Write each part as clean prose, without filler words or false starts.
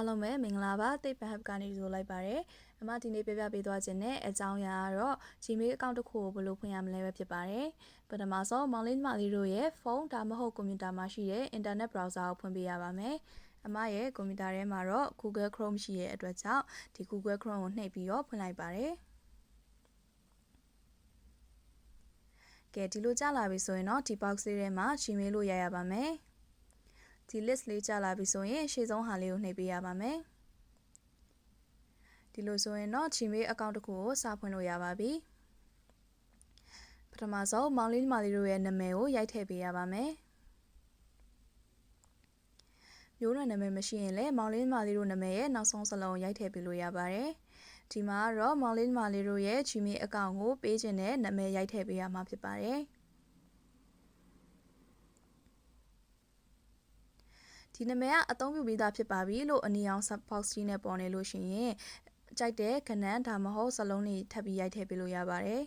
အားလုံးပဲမင်္ဂလာပါThate Pan Hubကနေကြိုလိုက်ပါတယ်အမဒီနေ့ပြပြပေးသွားခြင်းနဲ့အကြောင်းအရာကတော့ Gmail အကောင့်တစ်ခုကိုဘယ်လိုဖွင့်ရမလဲပဲဖြစ်ပါတယ်ပထမဆုံးမောင်လေးညီမလေးတို့ရဲ့ဖုန်းဒါမှမဟုတ်ကွန်ပျူတာမှာရှိတဲ့ internet browser ကိုဖွင့်ပေးရပါမယ်အမရဲ့ကွန်ပျူတာထဲမှာတော့ Google Chrome ရှိရဲ့အတွက်ကြောင့်ဒီ Google Chrome ကိုနှိပ်ပြီးတော့ဖွင့်လိုက်ပါတယ်ကဲဒီလိုကြာလာပြီဆိုရင်တော့ဒီ box လေးထဲမှာ Gmail လို့ရပါမယ်ဒီ list လေးကြာလာပြီဆိုရင်ရှေ့ဆုံးဟာလေးကိုနှိပ်ပေးရပါမယ်ဒီလိုဆိုရင်တော့ Gmail အကောင့်တစ်ခုကိုစဖွင့်လို့ရပါပြီပထမဆုံးမောင်လေးညီမလေးတို့ရဲ့နာမည်ကိုရိုက်ထည့်ပေးရပါမယ်မျိုးနွယ်နာမည်မရှိရင်လည်းမောင်လေးညီမလေးတို့နာမည်ရဲ့နောက်ဆုံးစလုံးရိုက်ထည့်ပေးလို့ရပါတယ်ဒီမှာတော့မောင်လေးညီမလေးတို့ရဲ့ Gmail အကောင့်ကိုပေးခြင်းနဲ့နာမည်ရိုက်ထည့်ပေးရမှာဖြစ်ပါတယ်ဒီနာမည်ကအသုံးပြုပြီးသားဖြစ်ပါပြီလို့အနီရောင် box ကြီးနဲ့ပေါ်နေလို့ရှိရင်ကြိုက်တဲ့ခဏန်းဒါမှမဟုတ်စလုံးတွေထပ်ပြီးရိုက်ထည့်ပေးလို့ရပါတယ်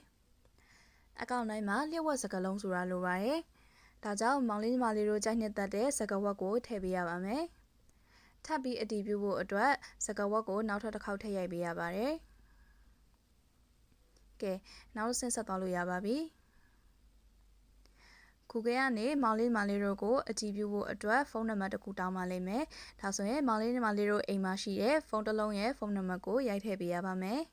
အကောင့်တိုင်းမှာလျှို့ဝှက်စကားလုံးဆိုတာလိုပါတယ်ဒါကြောင့်မောင်လေးညီမလေးတို့ကြိုက်နှစ်သက်တဲ့စကားဝတ်ကိုထည့်ပေးရပါမယ်ထပ်ပြီးအတည်ပြုဖို့အတွက်စကားဝတ်ကိုနောက်ထပ်တစ်ခေါက်ထည့်ရိုက်ပေးရပါတယ်ကဲနောက်ဆင့်ဆက်သွားလို့ရပါပြီGoogle ကနေမောင်လေးညီမလေးတို့ကိုအတည်ပြုဖို့အတွက်ဖုန်းနံပါတ်တစ်ခုတောင်းပါလိမ့်မယ်။ဒါဆိုရင်မောင်လေးညီမလေးတို့အိမ်မှာရှိတဲ့ဖုန်းတစ်လုံးရဲ့ဖုန်းနံပါတ်ကိုရိုက်ထည့်ပေးရပါမယ်။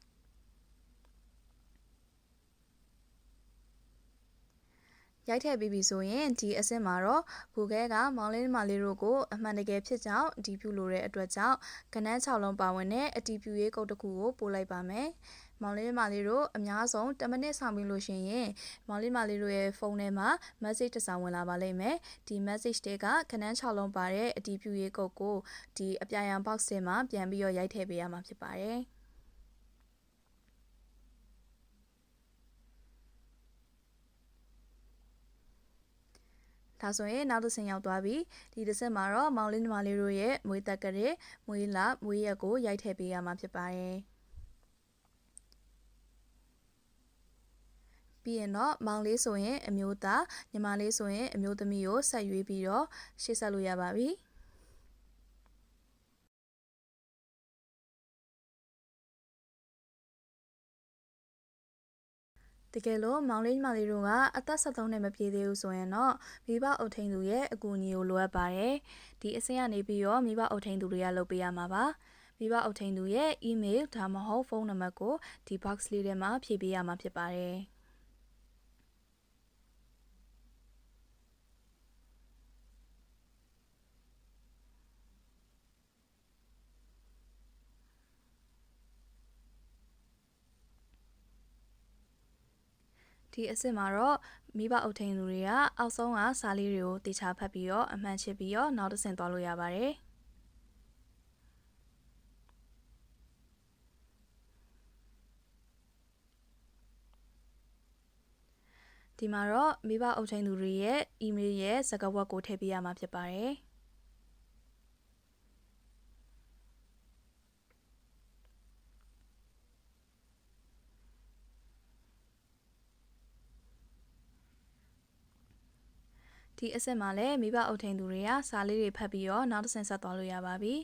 ရိုက်ထည့်ပြီးပြီဆိုရင်ဒီအဆင့်မှာတော့ Google ကမောင်လေးညီမလေးတို့ကိုအမှန်တကယ်ဖြစ်ကြောင်းအတည်ပြုလိုတဲ့အတွက်ကြောင့်ကဏ္ဍ6လုံးပါဝင်တဲ့အတည်ပြုရေးကုတ်တစ်ခုကိုပို့လိုက်ပါမယ်။မောင်လေးညီမလေးတို့အများဆုံး10မိနစ်ဆောင်ပြီးလို့ရှိရင်မောင်လေးညီမလေးတို့ရဲ့ဖုန်းထဲမှာ message တစ်စောင်ဝင်လာပါလိမ့်မယ်ဒီ message တွေကခဏန်း6လုံးပါတဲ့အတည်ပြုရေးကုတ်ကိုဒီအပြာရောင် box ထဲမှာပြန်ပြီးတော့ရိုက်ထည့်ပေးရမှာဖြစ်ပါတယ်ဒါဆိုရင်နောက်တစ်ဆင့်ရောက်သွားပြီဒီတစ်ဆင့်မှာတော့မောင်လေးညီမလေးတို့ရဲ့မွေးသက်ကလေးမွေးလမွေးရက်ကိုရိုက်ထည့်ပေးရမှာဖြစ်ပါတယ်ပြီးရင်တော့မောင်လေးဆိုရင်အမျိုးသားညီမလေးဆိုရင်အမျိုးသမီးကိုဆက်ရွေးပြီးတော့ရှေ့ဆက်လို့ရပါပြီတကယ်လို့မောင်လေးညီမလေးတို့ကအသက်73နှစ်မပြည့်သေးဘူးဆိုရင်တော့မိဘအုပ်ထိန်သူရဲ့အကူအညီကိုလိုအပ်ပါတယ်ဒီအဆင့်ကနေပြီးတော့မိဘအုပ်ထိန်သူတွေကလုပ်ပေးရမှာပါမိဘအုပ်ထိန်သူရဲ့ email ဒါမှမဟုတ်ဖုန်းနံပါတ်ကိုဒီ box လေးထဲမှာဖြည့်ပေးရမှာဖြစ်ပါတယ်ဒီအဆင့်မှာတော့မိဘအုပ်ထိန်သူတွေကအောက်ဆုံးကစာလေးတွေကိုတေချာဖတ်ပြီးတော့အမှန်ချစ်ပြီးတော့နောက်တစ်ဆင့်သွားလို့ရပါတယ်ဒီမှာတော့မိဘအုပ်ထိန်သူတွေရဲ့ email ရဲ့စကားဝတ်ကိုထည့်ပေးရမှာဖြစ်ပါတယ်ဒီအဆင့်မှာလည်းမိဘအုပ်ထိန်သူတွေကစာလေးတွေဖတ်ပြီးတော့နောက်တစ်ဆင့်ဆက်သွားလို့ရပါပြီ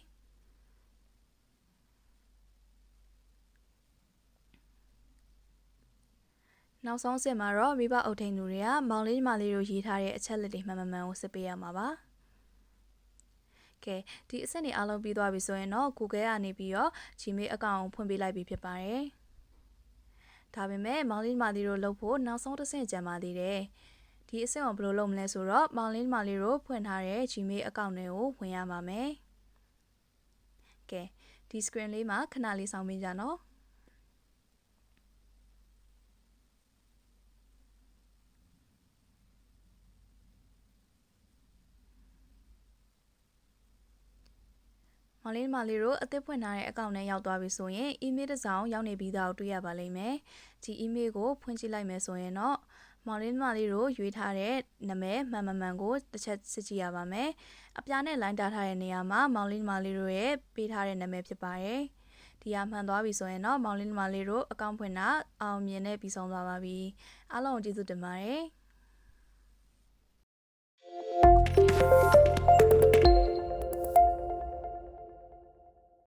နောက်ဆုံးအဆင့်မှာတော့မိဘအုပ်ထိန်သူတွေကမောင်လေးညီမလေးတို့ရေးထားတဲ့အချက်လက်တွေမှန်မှန်ကိုစစ်ပေးရမှာပါကဲဒီအဆင့်တွေအားလုံးပြီးသွားပြီဆိုရင်တော့ Google ကနေပြီးတော့ Gmail အကောင့်ကိုဖွင့်ပေးလိုက်ပြီဖြစ်ပါတယ်ဒါပေမဲ့မောင်လေးညီမလေးတို့လုပ်ဖို့နောက်ဆုံးတစ်ဆင့်ကျန်ပါသေးတယ်ဒီအဆင့်ကိုဘယ်လိုလုပ်မလဲဆိုတော့မောင်လေးညီမလေးတို့ဖွင့်ထားတဲ့ Gmail အကောင့်တွေကိုဝင်ရပါမယ်ကဲဒီ screen လေးမှာခဏလေးစောင့်ပေးကြနော်မောင်လေးညီမလေးတို့အသစ်ဖွင့်ထားတဲ့အကောင့်နဲ့ရောက်သွားပြီဆိုရင် email တစ်စောင်ရောက်နေပြီးသားကိုတွေ့ရပါလိမ့်မယ်ဒီ email ကိုဖွင့်ကြည့်လိုက်မယ်ဆိုရင်တော့မောင်လေးညီမလေးတို့ရွေးထားတဲ့နာမည်မှန်မှန်ကိုတစ်ချက်စစ်ကြည့်ရပါမယ်အပြားနဲ့လိုင်းတာထားတဲ့နေရာမှာမောင်လေးညီမလေးတို့ရဲ့ပေးထားတဲ့နာမည်ဖြစ်ပါတယ်ဒီဟာမှန်သွားပြီဆိုရင်တော့မောင်လေးညီမလေးတို့အကောင့်ဖွင့်တာအောင်မြင်နဲ့ပြီးဆုံးသွားပါပြီအားလုံးကိုကျေးဇူးတင်ပါတယ်